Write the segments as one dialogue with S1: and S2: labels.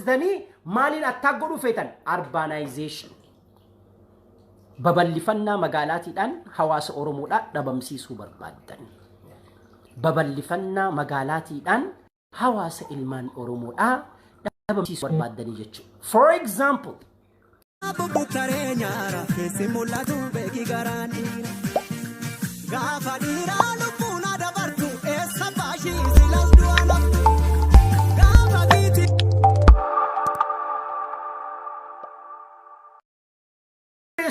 S1: karoorsiitanii maaliin attack godhuu feetan urbanization babal'ifannaa magaalaatiidhaan hawaasa Oromoodhaa dhabamsiisuu barbaaddan babal'ifannaa magaalaatiidhaan hawaasa ilmaan Oromoodhaa dhabamsiisuu barbaaddanii jechuudha. For example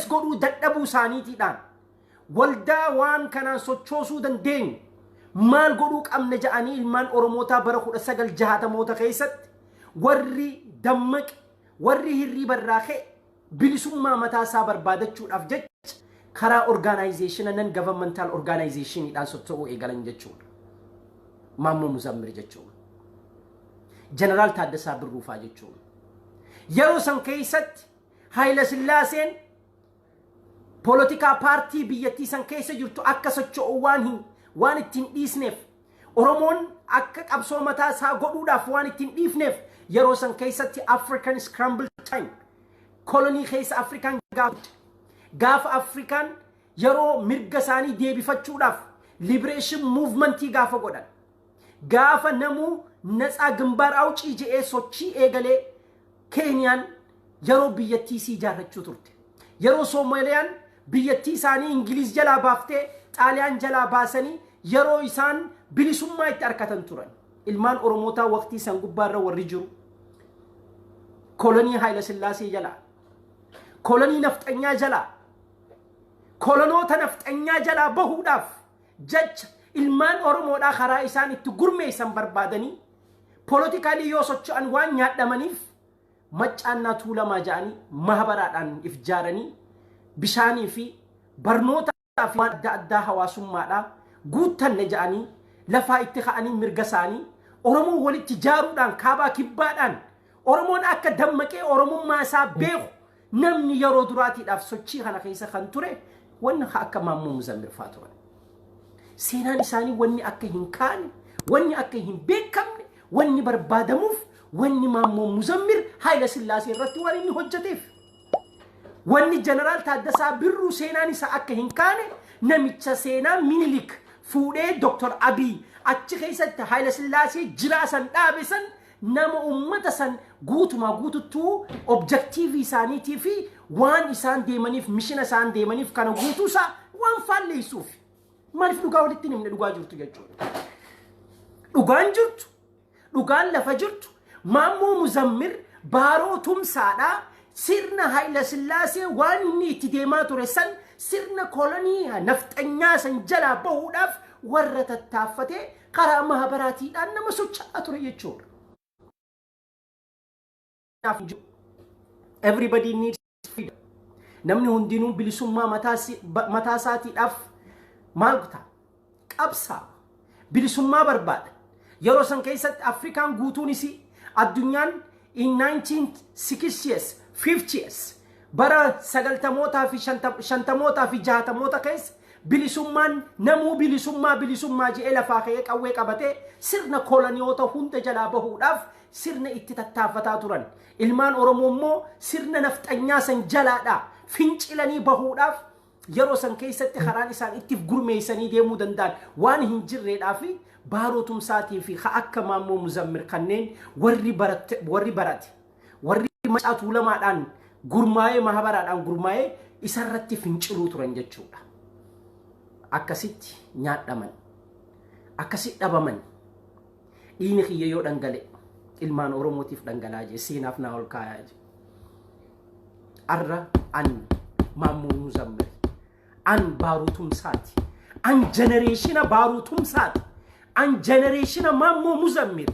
S1: godhuu dadhabuu isaaniitiidhaan waldaa waan kanaan sochoosuu dandeenyu maal godhuu qabna jedhanii ilmaan Oromootaa bara 1960moota keessatti warri dammaqe warri hirriba irraa ka'e bilisummaa mataa isaa barbaadachuudhaaf jecha karaa organization non governmental organization dhaan socho'uu eegalan jechuudha. Maammoo Muzammir jechuudha. Jeneraal Taaddasaa Birruufaa jechuudha. Yeroo san keessatti Haayila Sillaaseen politika party biyyattii san keessa jirtu akka socho'u waan ittiin dhiisneef Oromoon akka qabsoo mataa isaa godhuudhaaf waan ittiin dhiifneef yeroo san keessatti African scramble time colony keessa African gaafa African yeroo mirga isaanii deebifachuudhaaf liberation movementii gaafa godhan gaafa namuu natsaa gimbaar awcii je'ee sochii eegalee Keeniyaan yeroo biyyattii sii ijaarrachuu turte yeroo Soomaaliyaan biyyattii isaanii Ingiliz jalaa baaftee Xaaliyaan jalaa baasanii yeroo isaan bilisummaa itti arkatan turan ilmaan Oromootaa waqtii san gubbaarra warri jiru kolonii Haayila Sillaasee jalaa kolonii nafxanyaa jalaa kolonoota nafxanyaa jalaa bahuudhaaf jecha ilmaan Oromoodhaa karaa isaan itti gurmeessan barbaadanii politikaalii yoo socho'an waan nyaadhamaniif maccaannaa tuulamaa ja'anii mahabaraadhaan if jaaranii bishaanii fi barnootaa fi adda addaa hawaasummaadhaa guuttanne ja'anii lafaa itti ka'anii mirga isaanii Oromoo walitti jaaruudhaan kaabaa kibbaadhaan Oromoon akka dammaqee Oromummaa isaa beeku namni yeroo duraatiidhaaf sochii kana keessa kan ture wanni akka Maammoo Muzammir fa'aa turan. Seenaan isaanii wanni akka hin kaane wanni akka hin beekamne wanni barbaadamuuf wanni Maammoo Muzammir Haayila Sillaasee irratti waan inni hojjeteef wanni Jeneraal Taaddasaa Birruu seenaan isaa akka hin kaane namicha seenaa Minilik fuudhee Dr. Abiy achi keessatti Haayila Sillaasee jiraa san dhaabe san nama ummata san guutumaa guututtuu objektiivii isaaniitii fi waan isaan deemaniif mishina isaan deemaniif kana guutuusaa waan faalleessuuf maaliif dhugaa walitti himne dhugaa jirtu jechuudha. Dhugaan jirtu dhugaan lafa jirtu Maammoo Muzammir baaroo tumsaadhaa sirna Haayila Sillaasee waan inni itti deemaa ture san sirna kolonii nafxanyaa san jalaa bahuudhaaf warra tattaaffatee karaa mahabaraatiidhaan nama socho'aa ture jechuudha. Everybody needs freedom. Namni hundinuu bilisummaa mataa isaatiidhaaf maal godha? Qabsaa bilisummaa barbaada. Yeroo san keessatti Afrikaan guutuun isii addunyaan in 1960s 50s bara 90mootaa fi 50mootaa fi 60moota keessa bilisummaan namuu bilisummaa je'ee lafaa ka'ee qawwee qabatee sirna koloniyoota hunda jalaa bahuudhaaf sirna itti tattaafataa turan. Ilmaan Oromoo immoo sirna nafxanyaa san jalaadhaa fincilanii bahuudhaaf yeroo san keessatti karaan isaan itti gurmeessanii deemuu danda'an waan hin jirreedhaa fi baaroo tumsaatii fi akka Maammoo Muzammir kanneen warri barate warri macaa tuulamaadhaan gurmaa'ee mahabaraadhaan gurmaa'ee isarratti finciluu turan jechuudha. Akkasitti nyaadhaman akkasitti dhabaman dhiini kiyya yoo dhangale ilmaan Oromootiif dhangalaa jee seenaaf naa ol kaayaa jee arra an Maammoo Muzammir an baaruu tumsaati an generationa baaruu tumsaati an generationa Maammoo Muzammir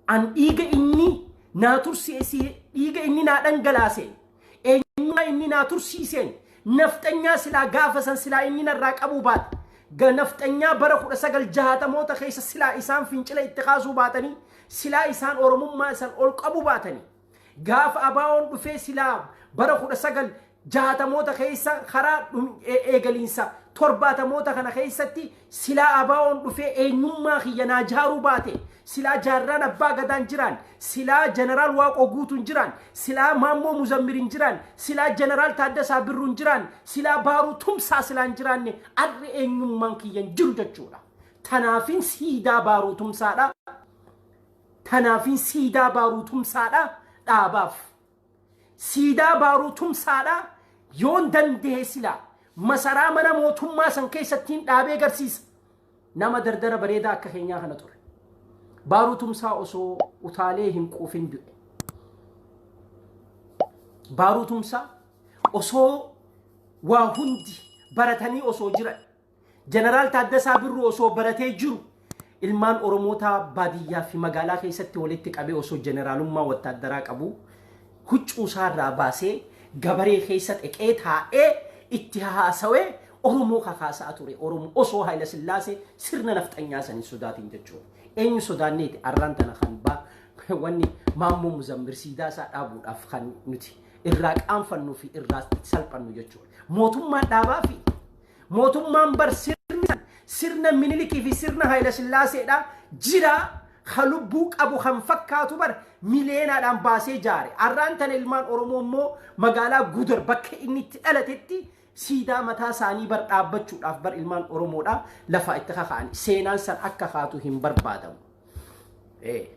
S1: an dhiiga inni naa tursiisee dhiiga inni naa dhangalaasee eenyummaa inni naa tursiiseen nafxanyaa silaa gaafa san silaa inni narraa qabuu baate nafxanyaa bara 1960moota keessa silaa isaan fincila itti kaasuu baatanii silaa isaan Oromummaa isaan ol qabuu baatanii gaafa abaawoon dhufee silaa bara 1960moota keessa karaa eegaliinsa 70moota kana keessatti silaa abaawoon dhufee eenyummaa kiyya naa jaaruu baate silaa jaarraan abbaa gadaan jiran, silaa jeneraal waaqoo guutuun jiran, silaa maammoo muzammirin jiran, silaa jeneraal taaddasaa birruun jiran, silaa baaruu tumsaa silaan jiraanne arri eenyummaan kiyyan jiru jechuudha. Tanaafin siidaa baaruu tumsaadha. Tanaafin siidaa baaruu tumsaadha dhaabaaf. Siidaa baaruu tumsaadha yoon danda'e silaa masaraa mana mootummaa san keessattiin dhaabee garsiisa. Nama dardara bareedaa akka keenyaa kana ture. Baaruu tumsaa osoo utaalee hin quufin du'e. Baaruu tumsaa osoo waa hundi baratanii osoo jiran. Jeneraal Taaddasaa Birruu osoo baratee jiru. Ilmaan Oromoota baadiyyaa fi magaalaa keessatti walitti qabee osoo jeneraalummaa wattaaddaraa qabu. Huccuu isaarraa baasee gabaree keessa dhaqee taa'ee itti haasawee Oromoo kakaasaa ture. Oromoo osoo Haayila Sillaasee sirna nafxanyaa sanii sodaatiin jechuudha. Eenyu sodaanneeti arraan tana kan wanni maammoo Muzammir siidaa isaa dhaabuudhaaf kan nuti irraa qaanfannuu fi irraa salphannu jechuudha. Mootummaan dhaabaa fi mootummaan bar sirna Minilikii fi sirna Haayila Sillaaseedha jira halubbuu qabu kan fakkaatu bar mileenaadhaan baasee jaare. Arraan tana ilmaan Oromoo immoo magaalaa Gudar bakka inni itti dhalatetti siidaa mataa isaanii bar dhaabbachuudhaaf bar ilmaan Oromoodha lafa itti kaka'an. Seenaan san akka kaatu hin barbaadamu.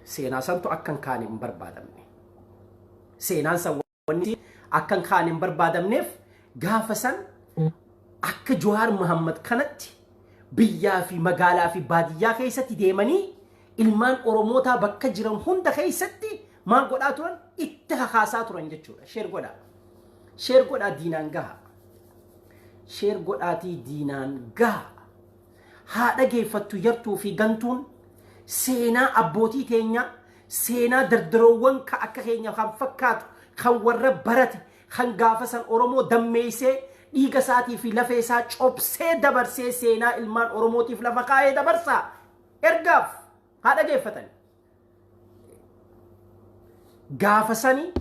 S1: Seenaan santu akkan kaane hin barbaadamne. Seenaan san wanti akkan kaane hin barbaadamneef gaafa san akka Jawaar Muhammad kanatti biyyaa fi magaalaa fi baadiyyaa keessatti deemanii ilmaan Oromootaa bakka jiran hunda keessatti maal godhaa turan itti kakaasaa turan jechuudha. Sheer godhaa. Sheer godhaa diinaan gaha. Sheer godhaatii diinaan gaha. Haadha geeffattu yartuu fi gantuun seenaa abbootii keenya seenaa dardaroowwan ka akka keenya kan fakkaatu kan warra barate kan gaafa san Oromoo dammeessee dhiiga isaatii fi lafee isaa cobsee dabarsee seenaa ilmaan Oromootiif lafa kaa'ee dabarsaa ergaaf haadha geeffatan. Gaafa sanii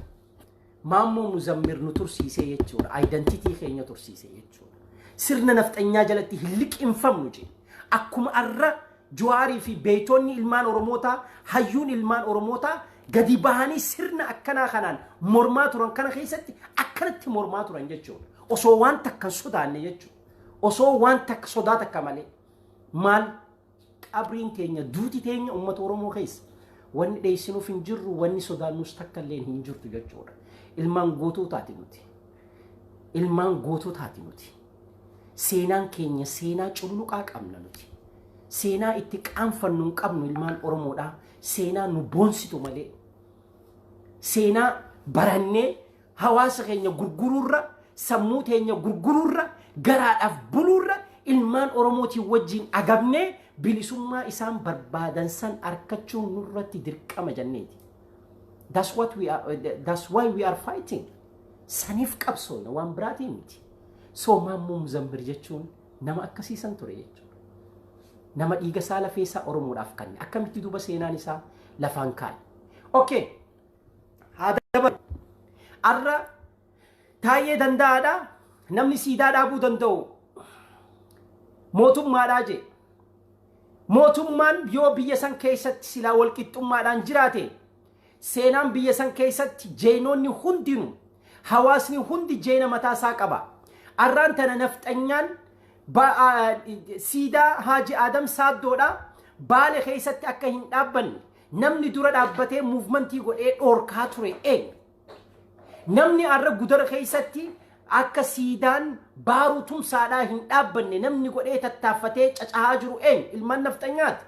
S1: maammoo Muzammir nu tursiisee jechuudha. Identitii keenya tursiisee jechuudha. Sirna nafxanyaa jalatti hin liqinfamnu jee. Akkuma arra Jawaarii fi beeytoonni ilmaan Oromootaa hayyuun ilmaan Oromootaa gadi bahanii sirna akkanaa kanaan mormaa turan kana keessatti akkanatti mormaa turan jechuudha. Osoo waan takka sodaanne jechuudha. Osoo waan takka sodaa takka malee maal qabriin teenya duuti teenya uummata Oromoo keessa wanni dheessinuuf hin jirru wanni sodaannus takka illee hin jirtu jechuudha. Ilmaan gootootaati nuti. Ilmaan gootootaati nuti. Seenaan keenya seenaa culluqaa qabna nuti. Seenaa itti qaanfannu hin qabnu ilmaan Oromoodha. Seenaa nu boonsitu malee. Seenaa barannee hawaasa keenya gurguruurra sammuu teenya gurguruurra garaadhaaf buluurra ilmaan Oromootiin wajjin agabnee bilisummaa isaan barbaadan san argachuun nurratti dirqama jenneeti. That's why we are fighting. Saniif qabsoona waan biraatiin miti. So maammoo Muzammir jechuun nama akkasiisan ture jechuudha. Nama dhiiga isaa lafee isaa Oromoodhaaf kanne akkamitti duuba seenaan isaa lafaan kaa'e. Okay. Haa dabalu. Arra taayee danda'aadha namni siidaa dhaabuu danda'u mootummaadhaa jee. Mootummaan yoo biyya san keessatti silaa walqixxummaadhaan jiraate seenaan biyya san keessatti jeenonni hundinuu hawaasni hundi jeena mataa isaa qaba. Arraan tana nafxanyaan siidaa Haaji Adam Saaddoodha Baale keessatti akka hin dhaabbanne namni dura dhaabbatee muuvmentii godhee dhoorkaa ture eenyu. Namni arra Gudar keessatti akka siidaan baaruu tumsaadhaa hin dhaabbanne namni godhee tattaaffatee cacahaa jiru eenyu ilmaan nafxanyaati.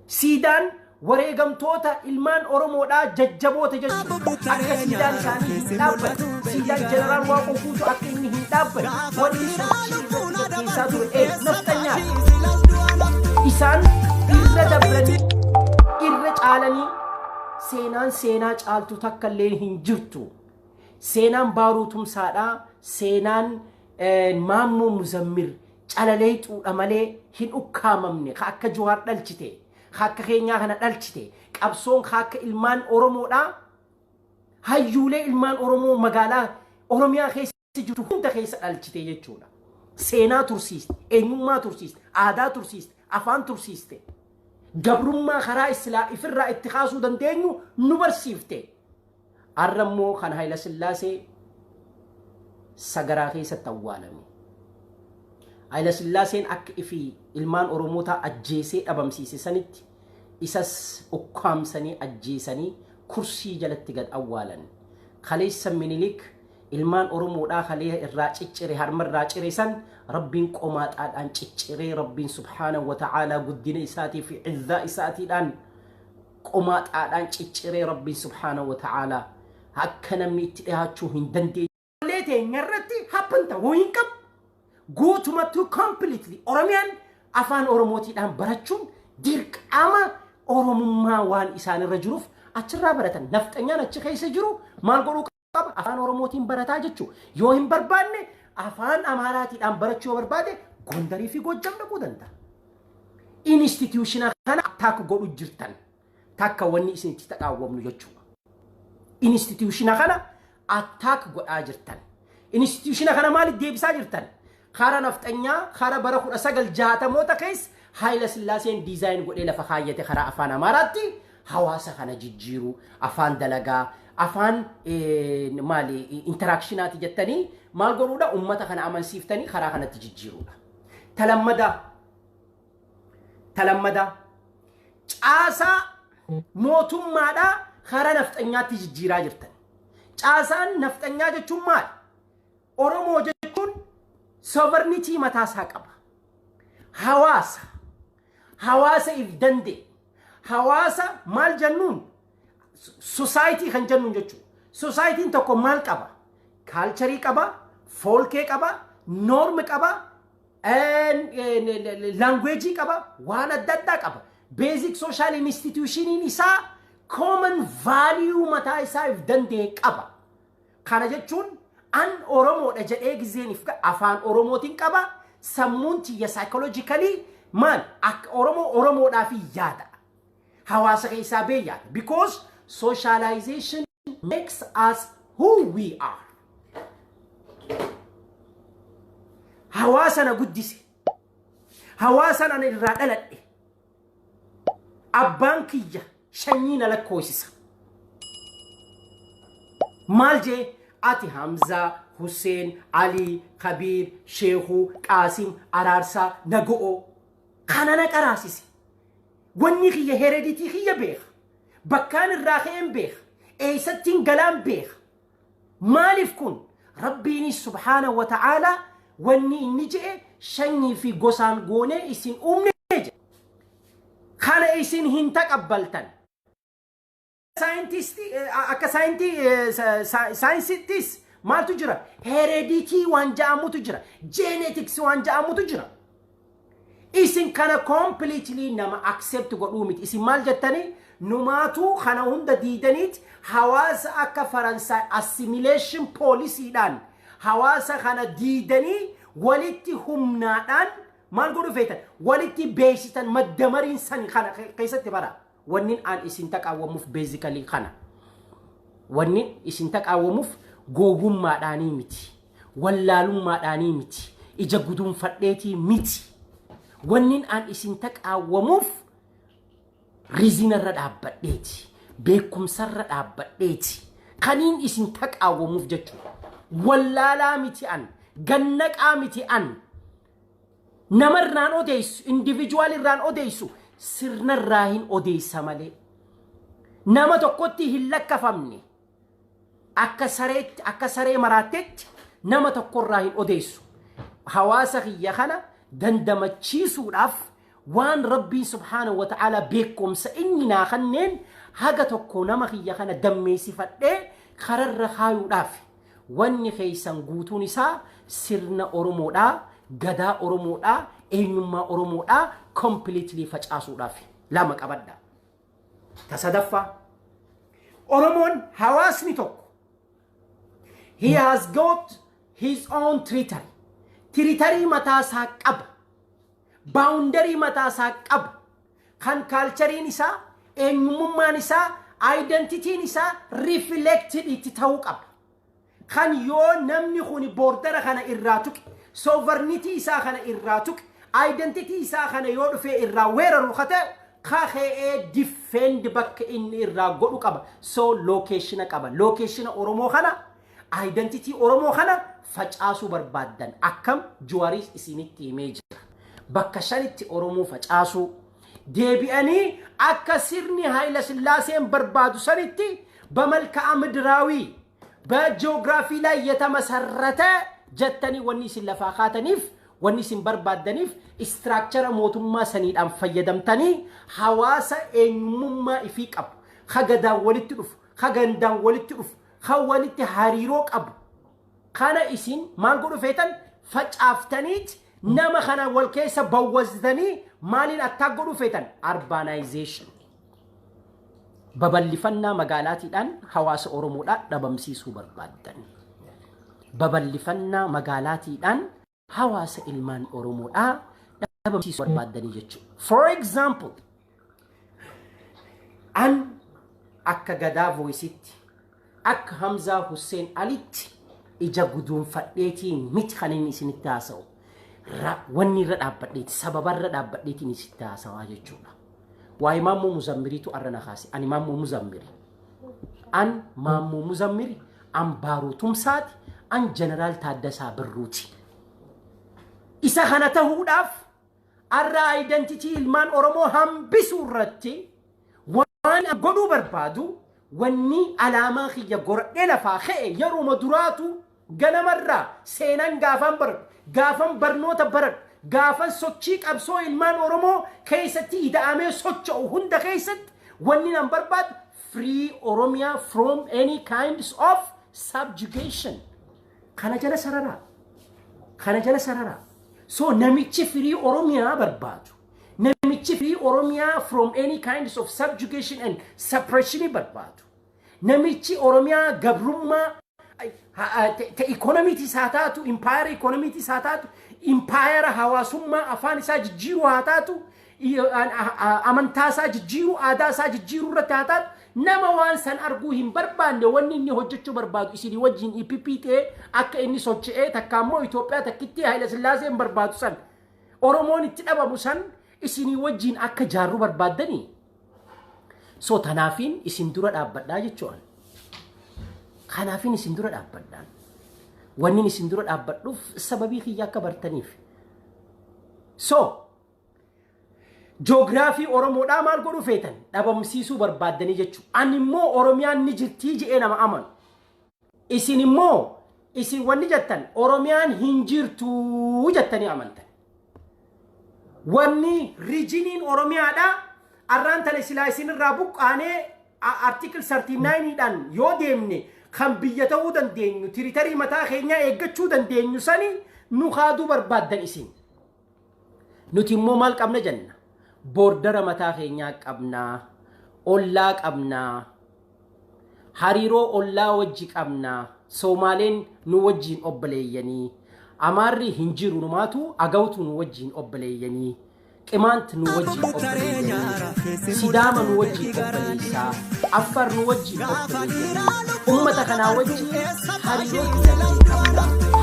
S1: Siidaan wareegamtoota ilmaan Oromoodhaa jajjaboota jechuudha. Akka siidaan isaanii hin dhaabbanne siidaan jeneraal Waaqoo Guutuu akka inni hin dhaabbanne wanni isaan keessaa ture eenyu nafxanyaati. Isaan irra dabranii irra caalanii seenaan caaltu takka illee hin jirtu. Seenaan baaruu tumsaadhaa seenaan maammoo Muzammir calaleexuudha malee hin ukkaamamne ka akka Jawaar dhalchite ka akka keenyaa kana dhalchite qabsoon ka akka ilmaan Oromoodhaa hayyuulee ilmaan Oromoo magaalaa Oromiyaa keessa jirtu hunda keessa dhalchite jechuudha. Seenaa tursiiste, eenyummaa tursiiste, aadaa tursiiste, afaan tursiiste. gabrummaa karaa ifirraa itti kaasuu dandeenyu nu barsiifte. Arrammoo kan Hayila Sillaasee sagaraa keessatti awwaalame. Hayila Sillaaseen akka ifi ilmaan Oromoota ajjeesee dhabamsiise sanitti isas ukkaamsanii ajjeesanii kursii jalatti gad awwaalan. Kaleessa Minilik ilmaan Oromoodhaa kalee irraa ciccire harmarraa cire san rabbiin qomaadhaan cicciree rabbiin subhaanahu wa ta'aalaa guddina isaatii fi izzaa isaatiidhaan qomaadhaan cicciree rabbiin subhaanahu wa ta'aalaa akka namni itti dhiyaachuu hin dandeenye. Leeteenya irratti haphanta hin qabu. Guutumatti completely Oromiyaan afaan Oromootiidhaan barachuun dirqama Oromummaa waan isaan irra jiruuf achirraa baratan. Nafxanyaan achi keessa jiru maal godhuu qaba? Afaan Oromootiin barataa jechuudha. Yoo hin barbaanne afaan Amaaraatiidhaan barachuu yoo barbaade Gondarii fi Gojjam dhaquu danda'a. Instituutiona kana takka godhu jirtan. Takka wanni isinitti taqaawwamnu jechuudha. Instituutiona kana attack godhaa jirtan. Instituutiona kana maaliif deebisaa jirtan? Khara nafxanyaa khara bara 1960moota keessa Hayila Sillaaseen diizaayinii godhee lafa kaayyate khara afaan Amaaraatti hawaasa kana jijjiiru afaan dalagaa afaan maali interakshiinaati jettanii maal godhuudha ummata kana amansiiftanii khara kanatti jijjiiruudha. Talammada caasaa mootummaadhaa khara nafxanyaatti jijjiiraa jirtan. Caasaan nafxanyaa jechuun maal? Oromoo jechuun sovereignty mataasaa qaba. Hawaasa if dande. Hawaasa maal jennuun? Society kan jennuun jechuudha. Societyin tokko maal qaba? Culture qaba, folkee qaba, norm qaba, language qaba, waan adda addaa qaba. Basic social institution isaa common value mataa isaa if dande qaba. Kana jechuun an Oromoodha jedhee gizeen if afaan Oromootiin qaba. Sammuun tiyya psychologically man akka Oromoodhaaf yaada. Hawaasa keessaa bee yaada. Because socialization makes us who we are. Hawaasa na guddise. Hawaasa na irraa dhaladhe. Abbaan kiyya shanyii na lakkoofsisa. Maal jee ati Hamza, Hussein, Ali, Kabir, Sheekhu, Qaasim, Araarsaa, Naga'oo kana na qaraasise. Wanni kiyya heredity kiyya beeka. Bakkaan irraa ka'een beeka. Eessattiin galaan beeka. Maaliif kun? Rabbiin subhaanahu wa ta'aalaa wanni inni jedhe shanyii fi gosaan goonee isin uumne jedhe. Kana isin hin taqabbaltan. Akka saayinsittis maaltu jira? Heredity waan ja'amutu jira. Genetics waan ja'amutu jira. Isin kana completely nama accept godhuu miti. Isin maal jettanii? Numaatu kana hunda diidaniit hawaasa akka Faransaay assimilation policyidhaan hawaasa kana diidanii walitti humnaadhaan maal godhu feetan? Walitti beeksitan maddamariin san kana keessatti bara. Wannin an isin taqaawwamuuf basically kana. Wannin isin taqaawwamuuf googummaadhaanii miti. Wallaalummaadhaanii miti. Ija gudunfadheetii miti. Wannin an isin taqaawwamuuf rizinarra dhaabbadheeti. Beekumsarra dhaabbadheeti. Kaniin isin taqaawwamuuf jechuudha. Wallaalaa miti an. Gannaqaa miti an. Namarraan odeessu. Individual irraan odeessu. Sirnarraa hin odeessa malee. Nama tokkotti hin lakkafamne. Akka saree maraattetti nama tokkorraa hin odeessu. Hawaasa kiyya kana dandamachiisuudhaaf waan Rabbiin subhaanahu wa ta'aalaa beekumsa inni naa kanneen haga tokko nama kiyya kana dammeessifadhee kararra kaayuudhaaf wanni keessan guutuun isaa sirna Oromoodhaa, gadaa Oromoodhaa, eenyummaa Oromoodhaa completely facaasuudhaaf lama qabadda. Tasadaffaa Oromoon hawaasni tokko he has got his own territory. Territory mataasaa qaba. Boundary mataasaa qaba. Kan culturein isaa, eenyummaan isaa, identityin isaa reflected itti ta'uu qaba. Kan yoo namni kuni bordera kana irraa tuqe, sovereignty isaa kana irraa tuqe, identity isaa kana yoo dhufee irraa weeraru kate خاخي defend بك إني الرجل قبا so location قبا location أورمو خنا identity أورمو خنا فجأسو بربادن أكم جواريس إسينتي ميجر بك شانتي أورمو فجأسو ديبياني أكسرني هاي لسلاسين بربادو سنتي بملكة مدراوي بجغرافي لا يتمسرته جتني ونيس اللفاقاتنيف ونيس بربادنيف استراكشر موتما سنيد أم فيدمتني حواسا إنمما إفيك أب خغدا ولتلف خغندا ولتلف خوالت هاريروك أب خانا إسين ما نقول فيتن فجأفتنيت نما خانا والكيس بوزدني مالين أتاقلوا فيتن urbanization ببلفنا مقالاتي الآن حواس أورمو لا نبمسيسو بربادن ببلفنا مقالاتي الآن حواس إلمان أورمو لا نبمسيسو بربادن يجو for example أن أكا غدا فويسيت أك همزة حسين أليت إجا قدوم فتيتي متخانين سنتاسو wanni radhaabadheeti sababa radhaabadheeti ni sitta sawaa jechuudha waa imaammoo muzammiriitu arrana kaase ani imaammoo muzammiri an baarutumsaati an jeneraal Taaddasaa Birruuti isa kana ta'uudhaaf arra identity ilmaan Oromoo hambisuu irratti waan godhuu barbaadu wanni alaamaa kiyya goradhee lafaa ka'e yeroo maduraatu ganamarraa seenan gaafan barnoota barat gaafan sochii qabsoo ilmaan Oromoo keessatti ida'amee socho'u hunda keessatti wanni nan barbaadu free Oromia from any kinds of subjugation kana jala sarara so namichi free Oromia barbaadu namichi free Oromia from any kinds of subjugation and suppression barbaadu namichi Oromia gabrummaa economy tisatatu empire economy tisatatu empire hawasumma afani sa jiru hatatu amanta sa jiru ada sa jiru ratatu nama wan san argu him barbande wonni ni hojjechu barbadu isidi wajin IPPT akka inni sochee takamo Ethiopia takitti Haile Sillaase barbadu san Oromon itti dhabamu san isini wajin akka jarru barbadani so tanafin isin dura dhabbadha jechuun خنافين سندرة أبدان ونين سندرة أبدان سببي خيا كبرتنيف جغرافي أورمو دا مال قرو فيتن دابا مسيسو بربادني جتشو أنمو أوروميان نجرتي جئنا ما أمن إسينمو إسي وني جتن أوروميان هنجرتو جتني أمنتن وني ريجينين أوروميا دا أرانتن سلايسين الرابوك آني article 39 دان يوديمني خم بيتو دان دينيو تريتري متا خينيا ايغچو دان دينيو ساني نو خادو بربادن اسين نوتيمو مال قبنا جنة بوردر متا خينيا قبنا اولا قبنا حريرو اولا وجي قبنا سومالين نو وجين اوبلييني اماري هنجيرو نماتو اغاوتو نو وجين اوبلييني كمانت نوجي سيدام نوجي أفر نوجي أمتك نوجي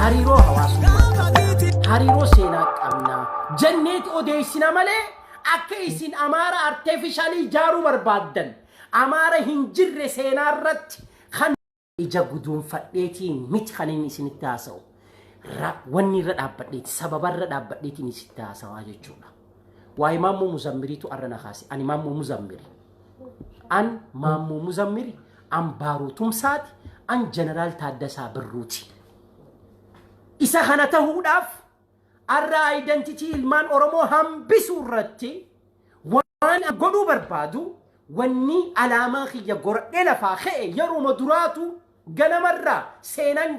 S1: هاريرو هواسو هاريرو سيناك أمنا جنة أوديسنا مالي أكيسين أمارا artificially جارو بربادن أمارا هنجر سينارت خان إجا قدوم فتيتي متخانين سنتاسو واني ردابديت سببا ردابديتي نسيتاسو واججونا وإمام مزمريتو أرنا خاسي أن إمام مزمري أن باروتمسات أن جنرال تادسا برروتي إسا خانته داف أرى identity المان أورمو هم بسورتي وان أقولوا بربادو واني علامة خي يقرأ إلى فاخئ يرو مدراتو غنمرة سينان